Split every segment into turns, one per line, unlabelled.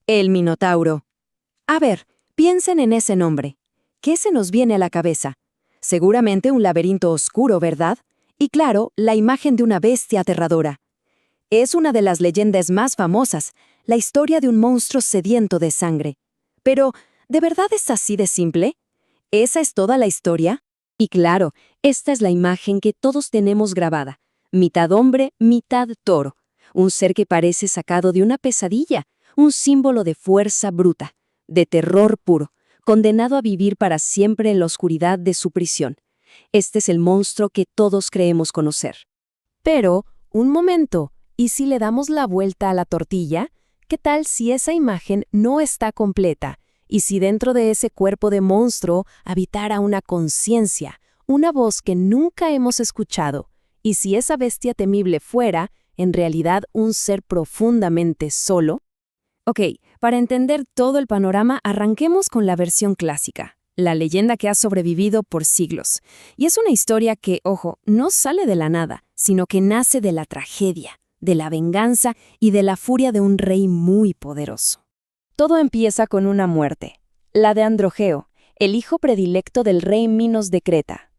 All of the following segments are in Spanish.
El Minotauro. A ver, piensen en ese nombre. ¿Qué se nos viene a la cabeza? Seguramente un laberinto oscuro, ¿verdad? Y claro, la imagen de una bestia aterradora. Es una de las leyendas más famosas, la historia de un monstruo sediento de sangre. Pero, ¿de verdad es así de simple? ¿Esa es toda la historia? Y claro, esta es la imagen que todos tenemos grabada. Mitad hombre, mitad toro. Un ser que parece sacado de una pesadilla, un símbolo de fuerza bruta, de terror puro, condenado a vivir para siempre en la oscuridad de su prisión. Este es el monstruo que todos creemos conocer.
Pero, un momento, ¿y si le damos la vuelta a la tortilla? ¿Qué tal si esa imagen no está completa? ¿Y si dentro de ese cuerpo de monstruo habitara una conciencia, una voz que nunca hemos escuchado? ¿Y si esa bestia temible fuera, en realidad, un ser profundamente solo?
Ok, para entender todo el panorama, arranquemos con la versión clásica, la leyenda que ha sobrevivido por siglos. Y es una historia que, ojo, no sale de la nada, sino que nace de la tragedia, de la venganza y de la furia de un rey muy poderoso. Todo empieza con una muerte, la de Androgeo, el hijo predilecto del rey Minos de Creta.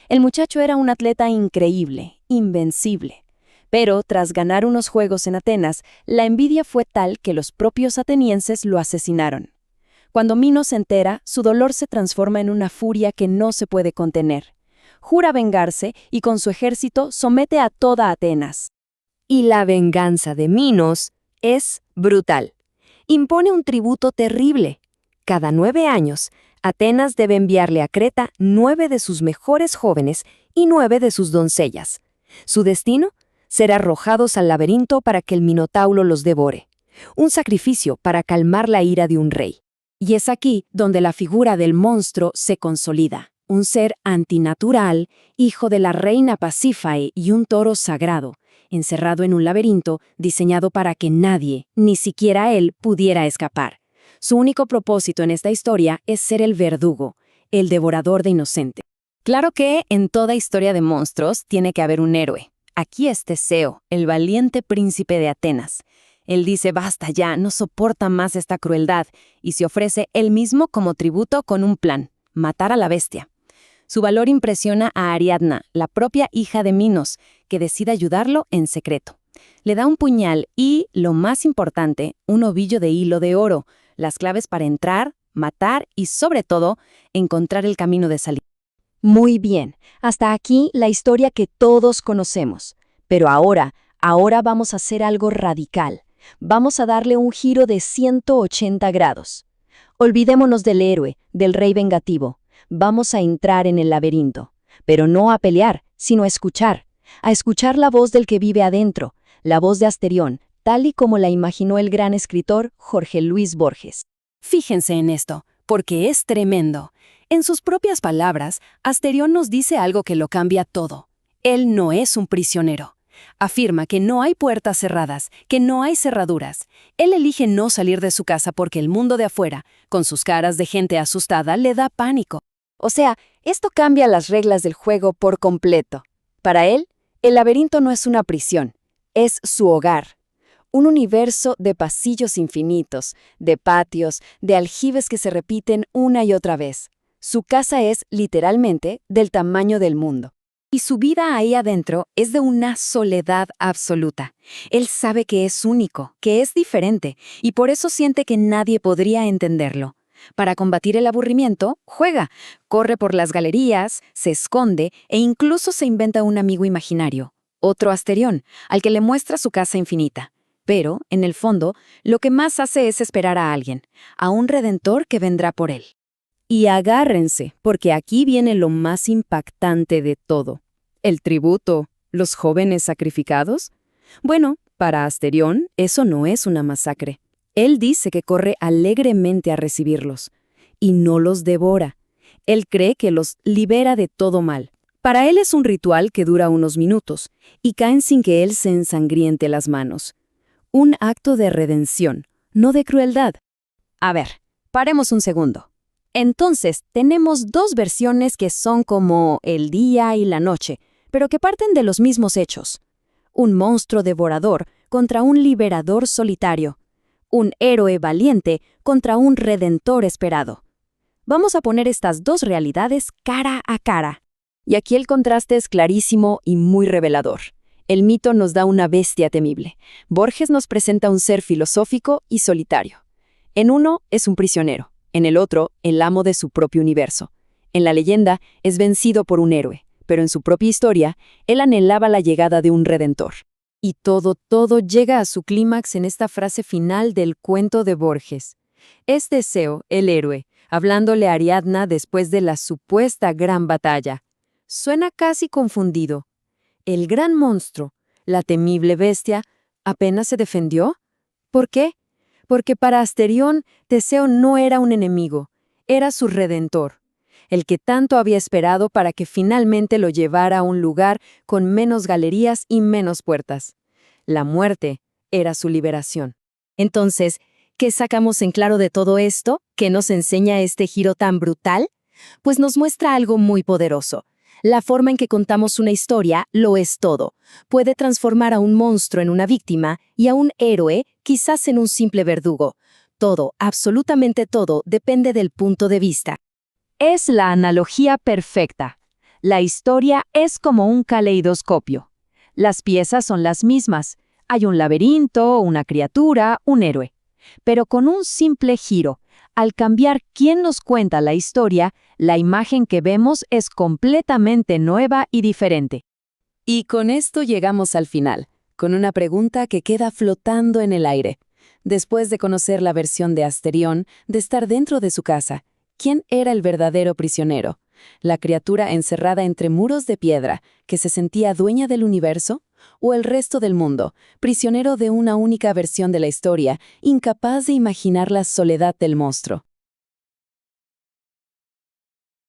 El muchacho era un atleta increíble, invencible. Pero, tras ganar unos juegos en Atenas, la envidia fue tal que los propios atenienses lo asesinaron. Cuando Minos se entera, su dolor se transforma en una furia que no se puede contener. Jura vengarse y con su ejército somete a toda Atenas. Y la venganza de Minos es brutal. Impone un tributo terrible. Cada 9 años, Atenas debe enviarle a Creta 9 de sus mejores jóvenes y 9 de sus doncellas. Su destino: ser arrojados al laberinto para que el Minotauro los devore. Un sacrificio para calmar la ira de un rey. Y es aquí donde la figura del monstruo se consolida. Un ser antinatural, hijo de la reina Pasífae y un toro sagrado, encerrado en un laberinto diseñado para que nadie, ni siquiera él, pudiera escapar. Su único propósito en esta historia es ser el verdugo, el devorador de inocentes. Claro que en toda historia de monstruos tiene que haber un héroe. Aquí es Teseo, el valiente príncipe de Atenas. Él dice basta ya, no soporta más esta crueldad, y se ofrece él mismo como tributo con un plan: matar a la bestia. Su valor impresiona a Ariadna, la propia hija de Minos, que decide ayudarlo en secreto. Le da un puñal y, lo más importante, un ovillo de hilo de oro, las claves para entrar, matar y, sobre todo, encontrar el camino de salida. Muy bien, hasta aquí la historia que todos conocemos. Pero ahora vamos a hacer algo radical. Vamos a darle un giro de 180 grados. Olvidémonos del héroe, del rey vengativo. Vamos a entrar en el laberinto, pero no a pelear, sino a escuchar la voz del que vive adentro, la voz de Asterión, tal y como la imaginó el gran escritor Jorge Luis Borges. Fíjense en esto, porque es tremendo. En sus propias palabras, Asterión nos dice algo que lo cambia todo. Él no es un prisionero. Afirma que no hay puertas cerradas, que no hay cerraduras. Él elige no salir de su casa porque el mundo de afuera, con sus caras de gente asustada, le da pánico. O sea, esto cambia las reglas del juego por completo. Para él, el laberinto no es una prisión, es su hogar. Un universo de pasillos infinitos, de patios, de aljibes que se repiten una y otra vez. Su casa es, literalmente, del tamaño del mundo. Y su vida ahí adentro es de una soledad absoluta. Él sabe que es único, que es diferente, y por eso siente que nadie podría entenderlo. Para combatir el aburrimiento, juega, corre por las galerías, se esconde e incluso se inventa un amigo imaginario, otro Asterión, al que le muestra su casa infinita. Pero, en el fondo, lo que más hace es esperar a alguien, a un redentor que vendrá por él. Y agárrense, porque aquí viene lo más impactante de todo. ¿El tributo? ¿Los jóvenes sacrificados? Bueno, para Asterión, eso no es una masacre. Él dice que corre alegremente a recibirlos. Y no los devora. Él cree que los libera de todo mal. Para él es un ritual que dura unos minutos, y caen sin que él se ensangriente las manos. Un acto de redención, no de crueldad. A ver, paremos un segundo. Entonces, tenemos dos versiones que son como el día y la noche, pero que parten de los mismos hechos. Un monstruo devorador contra un liberador solitario. un héroe valiente contra un redentor esperado. Vamos a poner estas dos realidades cara a cara. Y aquí el contraste es clarísimo y muy revelador. El mito nos da una bestia temible. Borges nos presenta un ser filosófico y solitario. En uno es un prisionero, en el otro, el amo de su propio universo. En la leyenda es vencido por un héroe, pero en su propia historia, él anhelaba la llegada de un redentor. Y todo llega a su clímax en esta frase final del cuento de Borges. Es Teseo, el héroe, hablándole a Ariadna después de la supuesta gran batalla. Suena casi confundido. El gran monstruo, la temible bestia, ¿apenas se defendió? ¿Por qué? Porque para Asterión, Teseo no era un enemigo, era su redentor, el que tanto había esperado para que finalmente lo llevara a un lugar con menos galerías y menos puertas. La muerte era su liberación. Entonces, ¿qué sacamos en claro de todo esto? ¿Qué nos enseña este giro tan brutal? Pues nos muestra algo muy poderoso. La forma en que contamos una historia lo es todo. Puede transformar a un monstruo en una víctima y a un héroe quizás en un simple verdugo. Todo, absolutamente todo, depende del punto de vista. Es la analogía perfecta. La historia es como un caleidoscopio. Las piezas son las mismas. Hay un laberinto, una criatura, un héroe. Pero con un simple giro, al cambiar quién nos cuenta la historia, la imagen que vemos es completamente nueva y diferente. Y con esto llegamos al final, con una pregunta que queda flotando en el aire. Después de conocer la versión de Asterión, de estar dentro de su casa, ¿quién era el verdadero prisionero? ¿La criatura encerrada entre muros de piedra, que se sentía dueña del universo? ¿O el resto del mundo, prisionero de una única versión de la historia, incapaz de imaginar la soledad del monstruo?